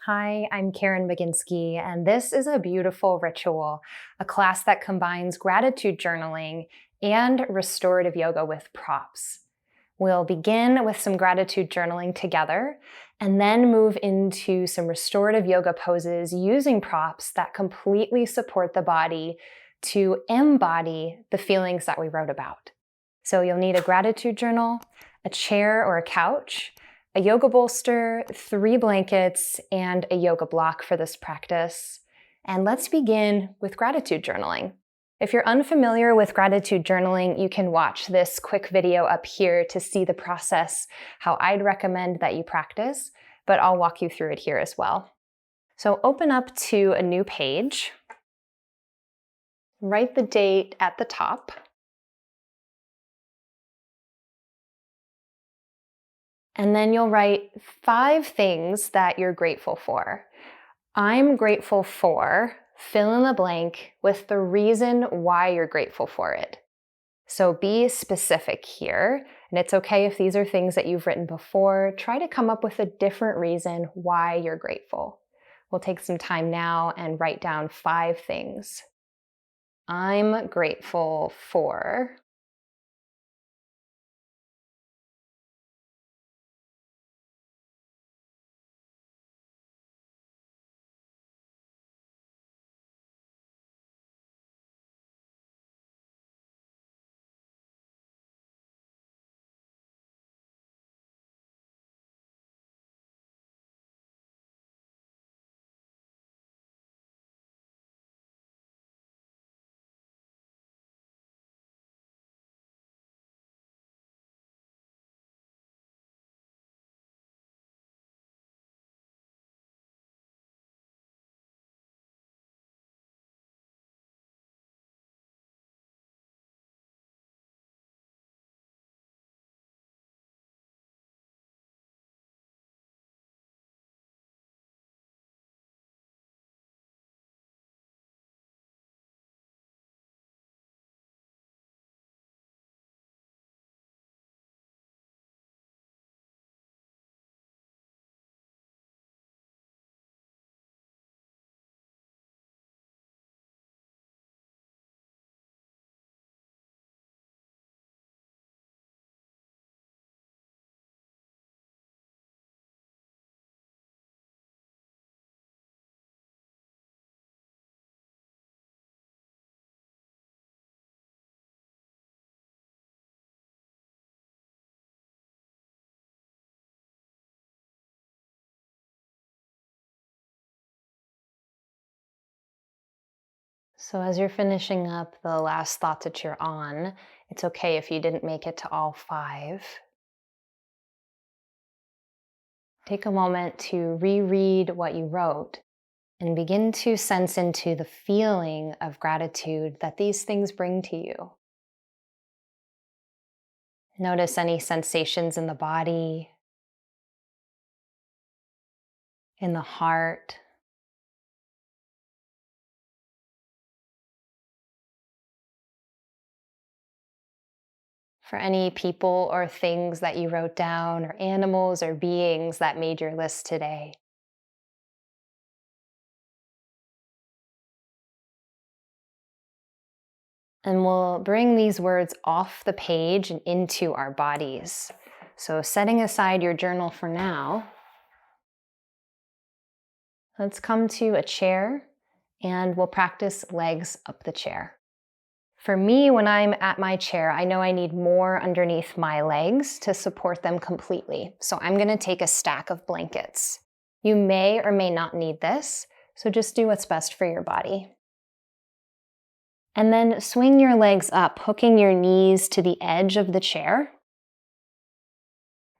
Hi, I'm Caren Baginski, and this is a beautiful ritual, a class that combines gratitude journaling and restorative yoga with props. We'll begin with some gratitude journaling together, and then move into some restorative yoga poses using props that completely support the body to embody the feelings that we wrote about. So you'll need a gratitude journal, a chair or a couch, a yoga bolster, 3 blankets, and a yoga block for this practice. And let's begin with gratitude journaling. If you're unfamiliar with gratitude journaling, you can watch this quick video up here to see the process, how I'd recommend that you practice, but I'll walk you through it here as well. So open up to a new page, write the date at the top, and then you'll write 5 things that you're grateful for. I'm grateful for, fill in the blank with the reason why you're grateful for it. So be specific here, and it's okay if these are things that you've written before. Try to come up with a different reason why you're grateful. We'll take some time now and write down 5 things. I'm grateful for. So as you're finishing up the last thoughts that you're on, it's okay if you didn't make it to all 5. Take a moment to reread what you wrote and begin to sense into the feeling of gratitude that these things bring to you. Notice any sensations in the body, in the heart. For any people or things that you wrote down, or animals or beings that made your list today. And we'll bring these words off the page and into our bodies. So setting aside your journal for now, let's come to a chair and we'll practice legs up the chair. For me, when I'm at my chair, I know I need more underneath my legs to support them completely. So I'm going to take a stack of blankets. You may or may not need this, so just do what's best for your body. And then swing your legs up, hooking your knees to the edge of the chair,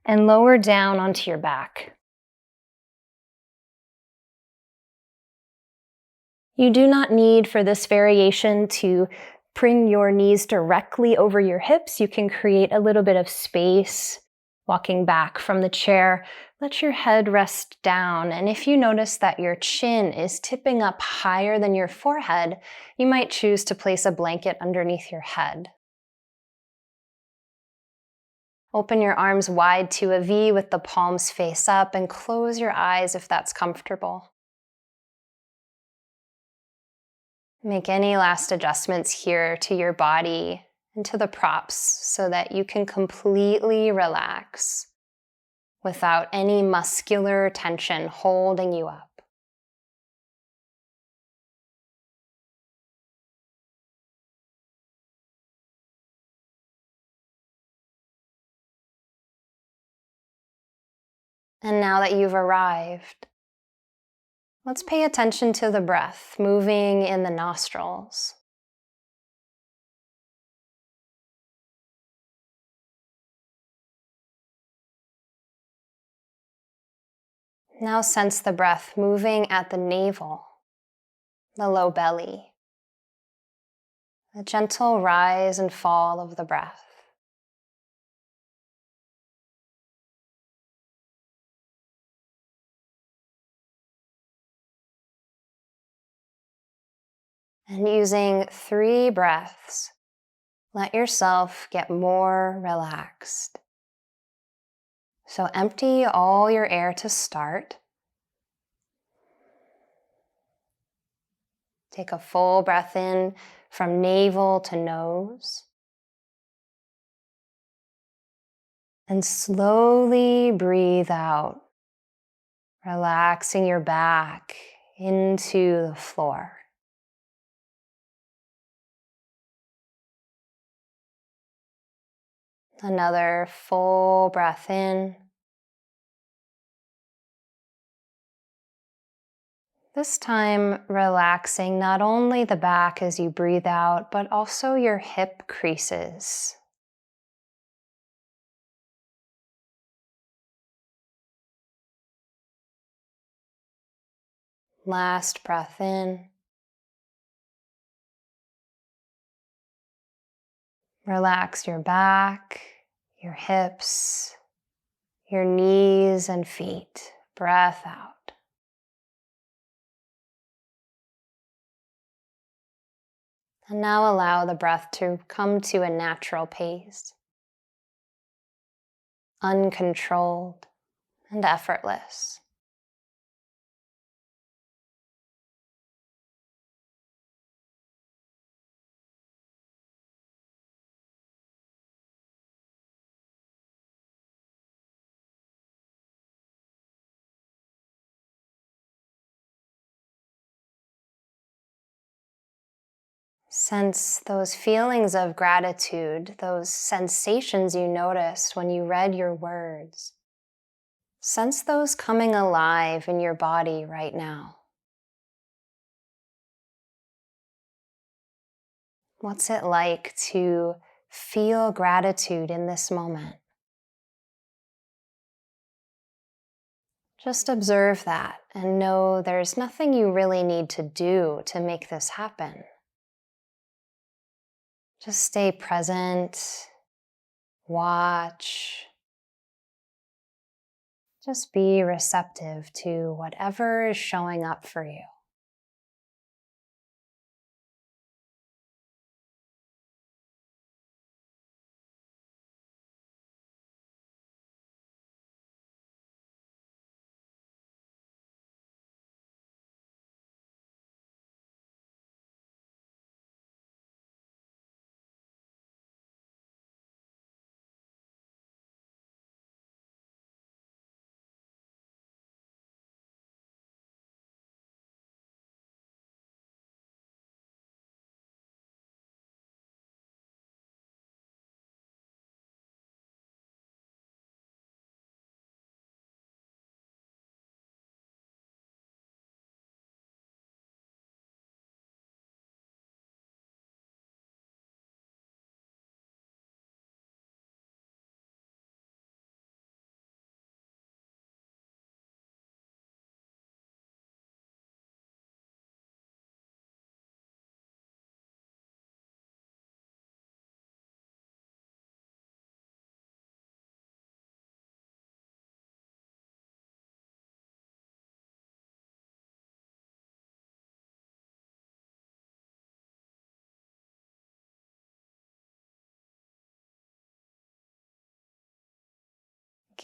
and lower down onto your back. You do not need for this variation to bring your knees directly over your hips. You can create a little bit of space walking back from the chair. Let your head rest down. And if you notice that your chin is tipping up higher than your forehead, you might choose to place a blanket underneath your head. Open your arms wide to a V with the palms face up and close your eyes if that's comfortable. Make any last adjustments here to your body and to the props so that you can completely relax without any muscular tension holding you up. And now that you've arrived, let's pay attention to the breath moving in the nostrils. Now sense the breath moving at the navel, the low belly, a gentle rise and fall of the breath. And using 3 breaths, let yourself get more relaxed. So empty all your air to start. Take a full breath in from navel to nose. And slowly breathe out, relaxing your back into the floor. Another full breath in. This time, relaxing not only the back as you breathe out, but also your hip creases. Last breath in. Relax your back, your hips, your knees and feet. Breath out. And now allow the breath to come to a natural pace, uncontrolled and effortless. Sense those feelings of gratitude, those sensations you noticed when you read your words. Sense those coming alive in your body right now. What's it like to feel gratitude in this moment? Just observe that and know there's nothing you really need to do to make this happen. Just stay present, watch. Just be receptive to whatever is showing up for you.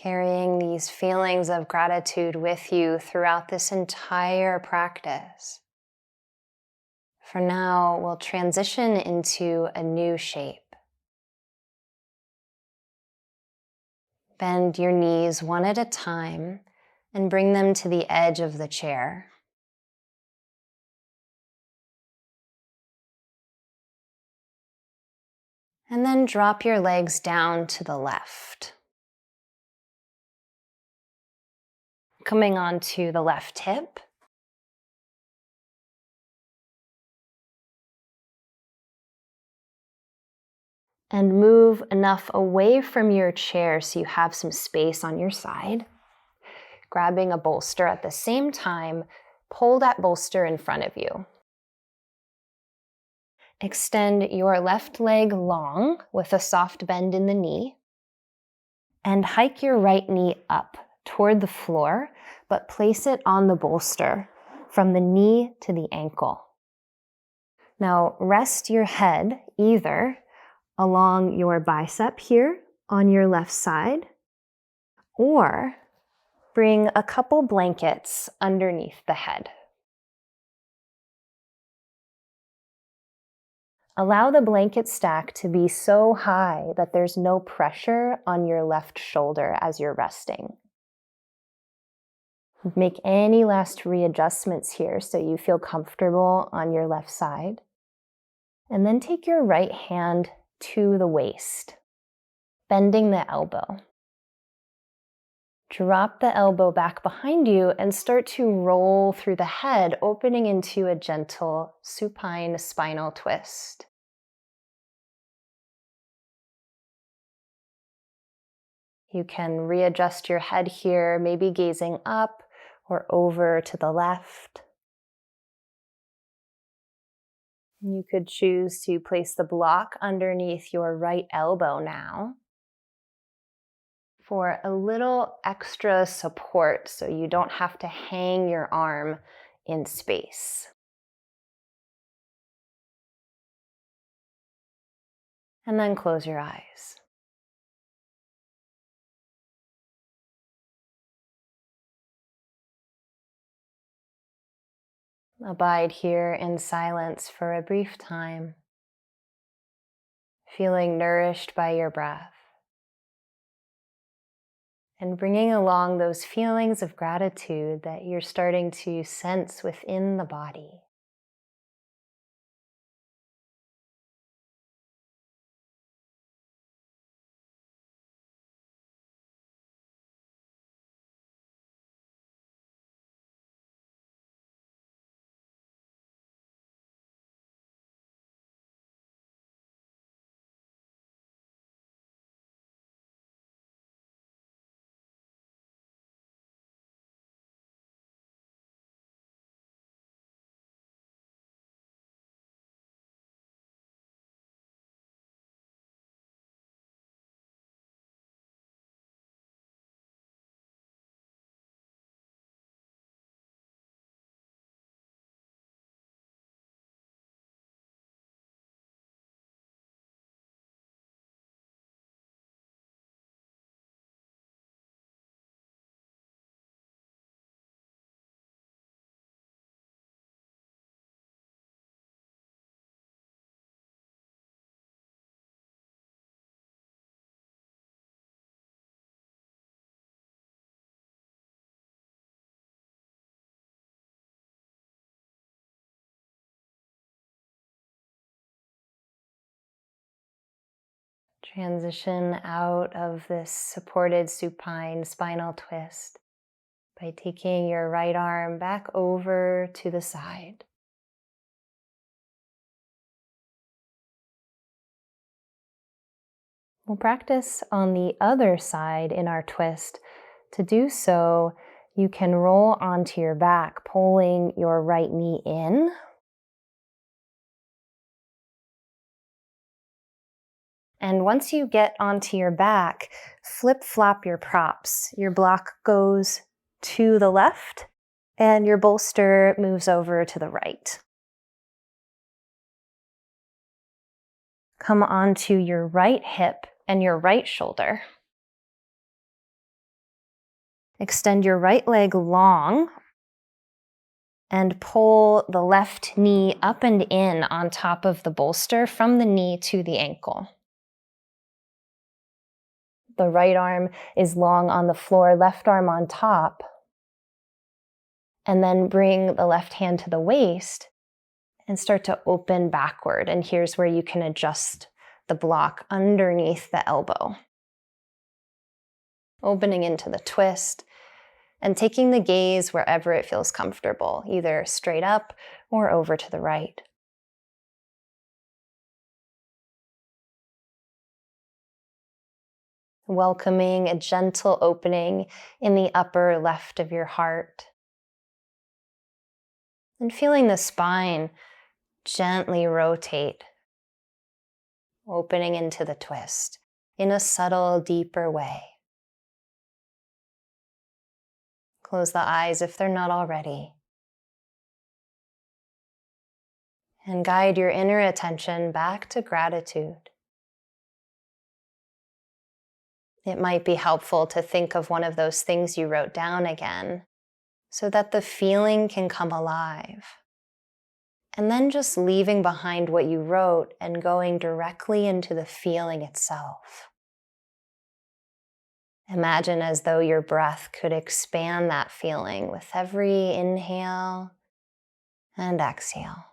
Carrying these feelings of gratitude with you throughout this entire practice. For now, we'll transition into a new shape. Bend your knees one at a time and bring them to the edge of the chair. And then drop your legs down to the left. Coming onto the left hip. And move enough away from your chair so you have some space on your side. Grabbing a bolster at the same time, pull that bolster in front of you. Extend your left leg long with a soft bend in the knee. And hike your right knee up toward the floor, but place it on the bolster from the knee to the ankle. Now rest your head either along your bicep here on your left side, or bring a couple blankets underneath the head. Allow the blanket stack to be so high that there's no pressure on your left shoulder as you're resting. Make any last readjustments here so you feel comfortable on your left side. And then take your right hand to the waist, bending the elbow. Drop the elbow back behind you and start to roll through the head, opening into a gentle supine spinal twist. You can readjust your head here, maybe gazing up or over to the left. You could choose to place the block underneath your right elbow now for a little extra support so you don't have to hang your arm in space. And then close your eyes. Abide here in silence for a brief time, feeling nourished by your breath, and bringing along those feelings of gratitude that you're starting to sense within the body. Transition out of this supported supine spinal twist by taking your right arm back over to the side. We'll practice on the other side in our twist. To do so, you can roll onto your back, pulling your right knee in. And once you get onto your back, flip-flop your props. Your block goes to the left and your bolster moves over to the right. Come onto your right hip and your right shoulder. Extend your right leg long and pull the left knee up and in on top of the bolster from the knee to the ankle. The right arm is long on the floor, left arm on top. And then bring the left hand to the waist and start to open backward. And here's where you can adjust the block underneath the elbow. Opening into the twist and taking the gaze wherever it feels comfortable, either straight up or over to the right. Welcoming a gentle opening in the upper left of your heart. And feeling the spine gently rotate, opening into the twist in a subtle, deeper way. Close the eyes if they're not already. And guide your inner attention back to gratitude. It might be helpful to think of one of those things you wrote down again, so that the feeling can come alive. And then just leaving behind what you wrote and going directly into the feeling itself. Imagine as though your breath could expand that feeling with every inhale and exhale.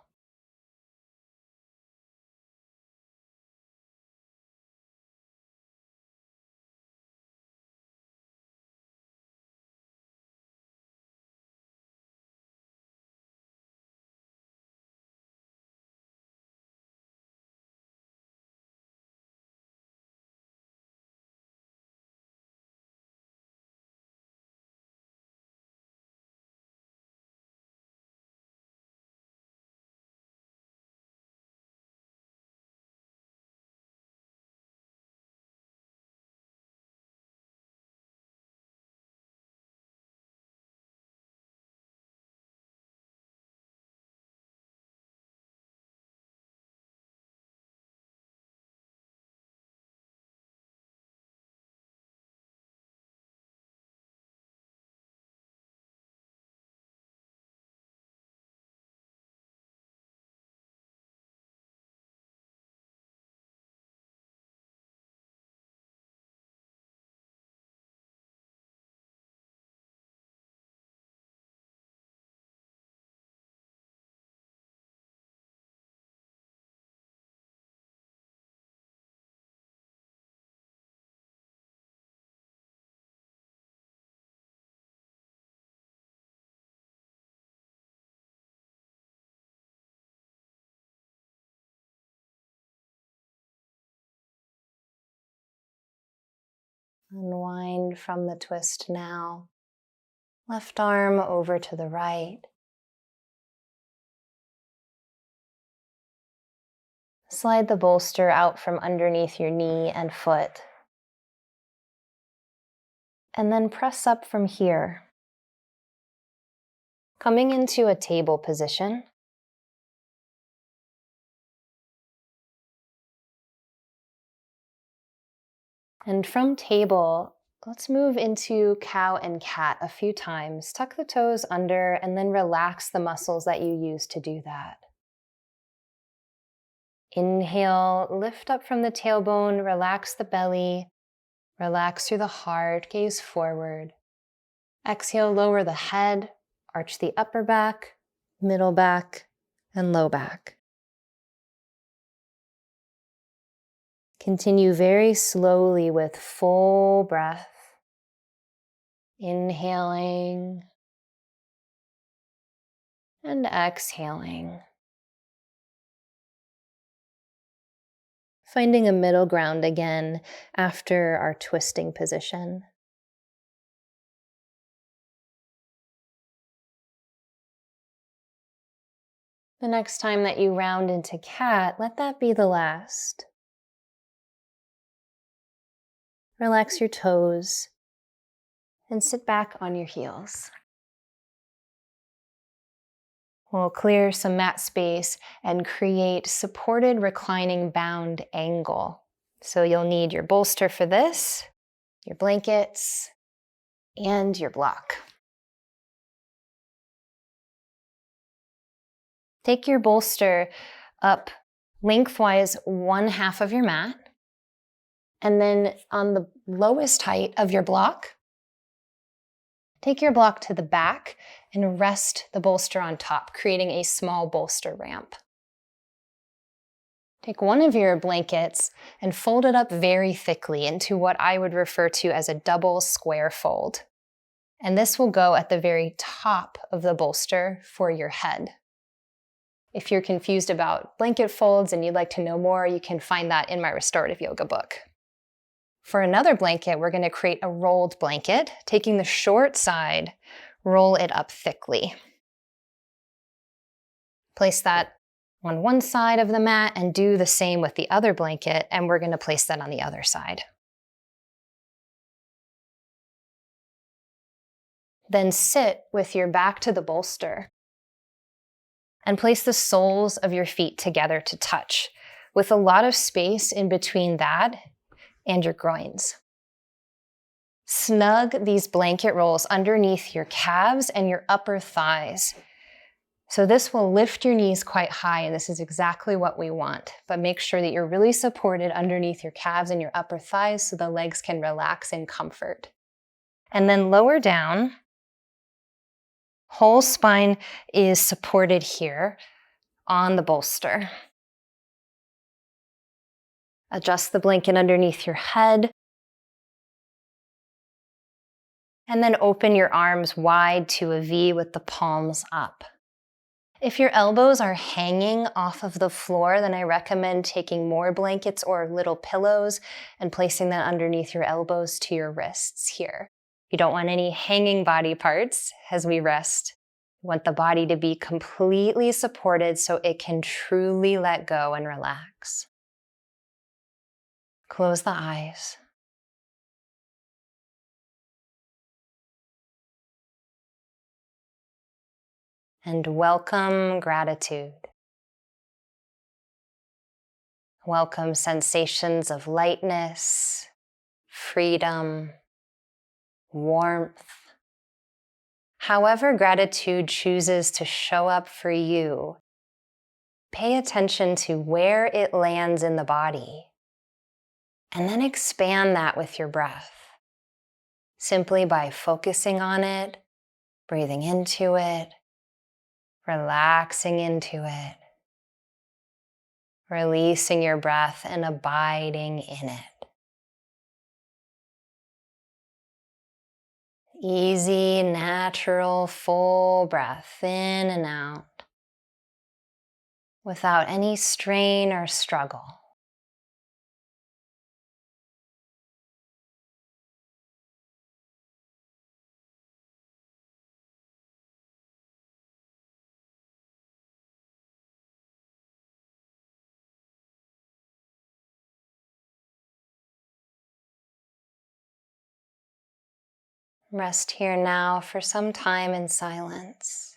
Unwind from the twist now. Left arm over to the right. Slide the bolster out from underneath your knee and foot. And then press up from here. Coming into a table position. And from table, let's move into cow and cat a few times. Tuck the toes under and then relax the muscles that you use to do that. Inhale, lift up from the tailbone, relax the belly, relax through the heart, gaze forward. Exhale, lower the head, arch the upper back, middle back, and low back. Continue very slowly with full breath. Inhaling and exhaling. Finding a middle ground again after our twisting position. The next time that you round into cat, let that be the last. Relax your toes and sit back on your heels. We'll clear some mat space and create supported reclining bound angle. So you'll need your bolster for this, your blankets, and your block. Take your bolster up lengthwise 1/2 of your mat, and then on the lowest height of your block, take your block to the back and rest the bolster on top, creating a small bolster ramp. Take one of your blankets and fold it up very thickly into what I would refer to as a double square fold. And this will go at the very top of the bolster for your head. If you're confused about blanket folds and you'd like to know more, you can find that in my Restorative Yoga book. For another blanket, we're going to create a rolled blanket, taking the short side, roll it up thickly. Place that on one side of the mat and do the same with the other blanket, and we're going to place that on the other side. Then sit with your back to the bolster and place the soles of your feet together to touch, with a lot of space in between that and your groins. Snug these blanket rolls underneath your calves and your upper thighs. So this will lift your knees quite high, and this is exactly what we want. But make sure that you're really supported underneath your calves and your upper thighs so the legs can relax in comfort. And then lower down. Whole spine is supported here on the bolster. Adjust the blanket underneath your head. And then open your arms wide to a V with the palms up. If your elbows are hanging off of the floor, then I recommend taking more blankets or little pillows and placing that underneath your elbows to your wrists here. You don't want any hanging body parts as we rest. You want the body to be completely supported so it can truly let go and relax. Close the eyes. And welcome gratitude. Welcome sensations of lightness, freedom, warmth. However gratitude chooses to show up for you, pay attention to where it lands in the body, and then expand that with your breath, simply by focusing on it, breathing into it, relaxing into it, releasing your breath and abiding in it. Easy, natural, full breath in and out without any strain or struggle. Rest here now for some time in silence,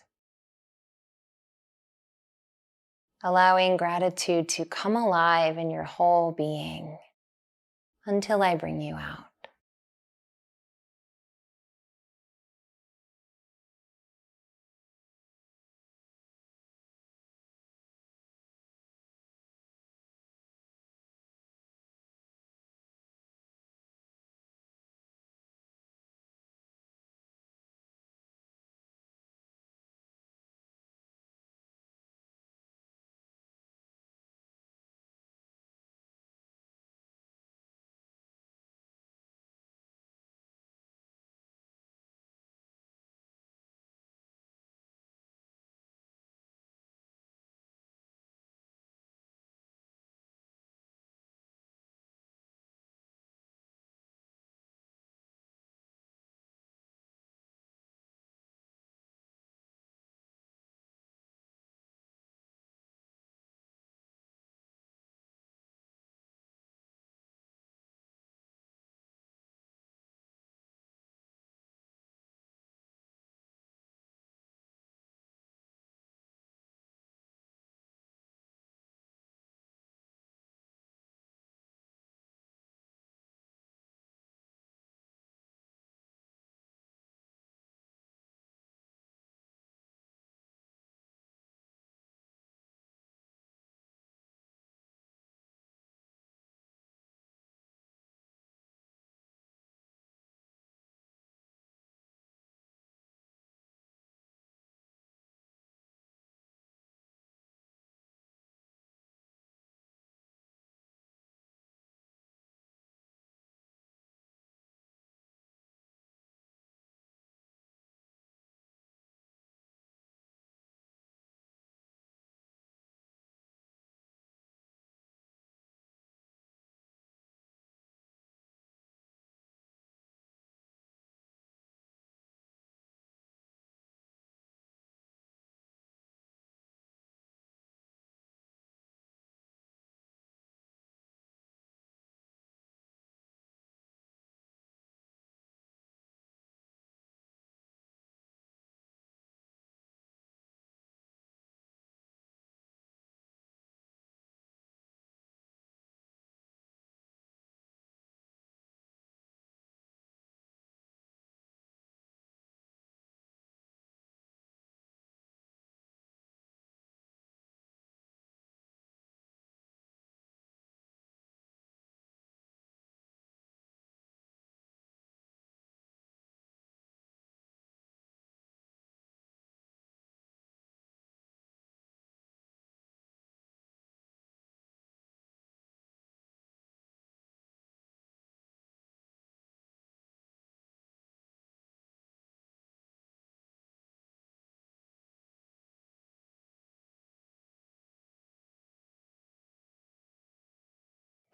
allowing gratitude to come alive in your whole being until I bring you out.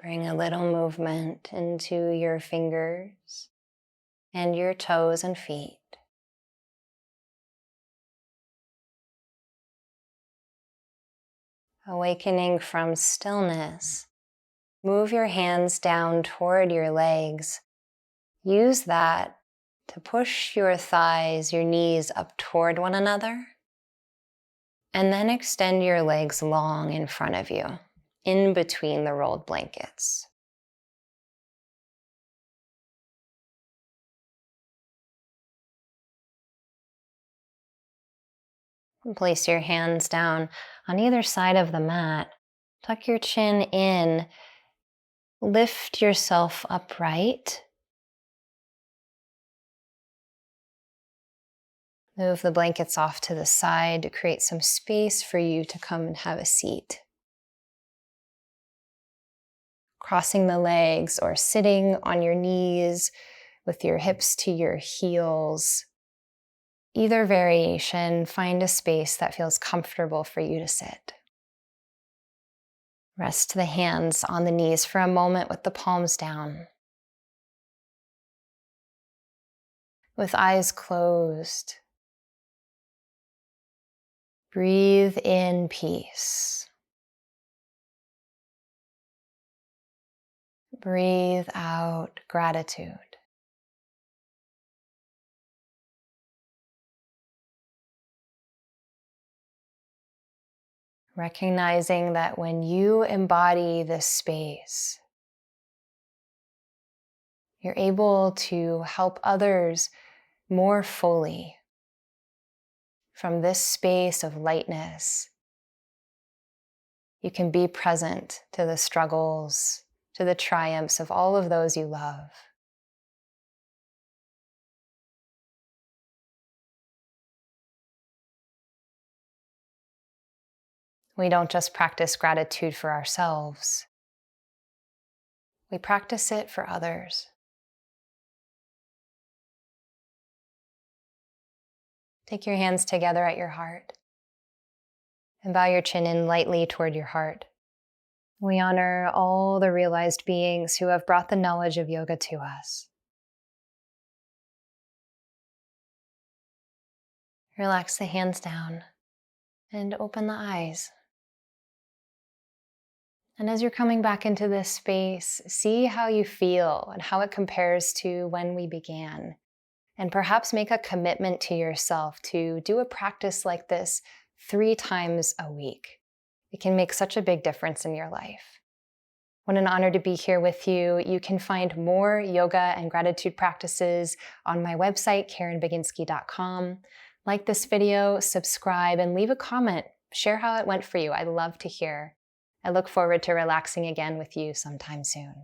Bring a little movement into your fingers and your toes and feet. Awakening from stillness, move your hands down toward your legs. Use that to push your thighs, your knees up toward one another. And then extend your legs long in front of you, in between the rolled blankets. And place your hands down on either side of the mat. Tuck your chin in. Lift yourself upright. Move the blankets off to the side to create some space for you to come and have a seat. Crossing the legs or sitting on your knees with your hips to your heels. Either variation, find a space that feels comfortable for you to sit. Rest the hands on the knees for a moment with the palms down. With eyes closed, breathe in peace. Breathe out gratitude. Recognizing that when you embody this space, you're able to help others more fully from this space of lightness. You can be present to the struggles, to the triumphs of all of those you love. We don't just practice gratitude for ourselves. We practice it for others. Take your hands together at your heart and bow your chin in lightly toward your heart. We honor all the realized beings who have brought the knowledge of yoga to us. Relax the hands down and open the eyes. And as you're coming back into this space, see how you feel and how it compares to when we began. And perhaps make a commitment to yourself to do a practice like this 3 times a week. It can make such a big difference in your life. What an honor to be here with you. You can find more yoga and gratitude practices on my website, CarenBaginski.com. Like this video, subscribe, and leave a comment. Share how it went for you. I'd love to hear. I look forward to relaxing again with you sometime soon.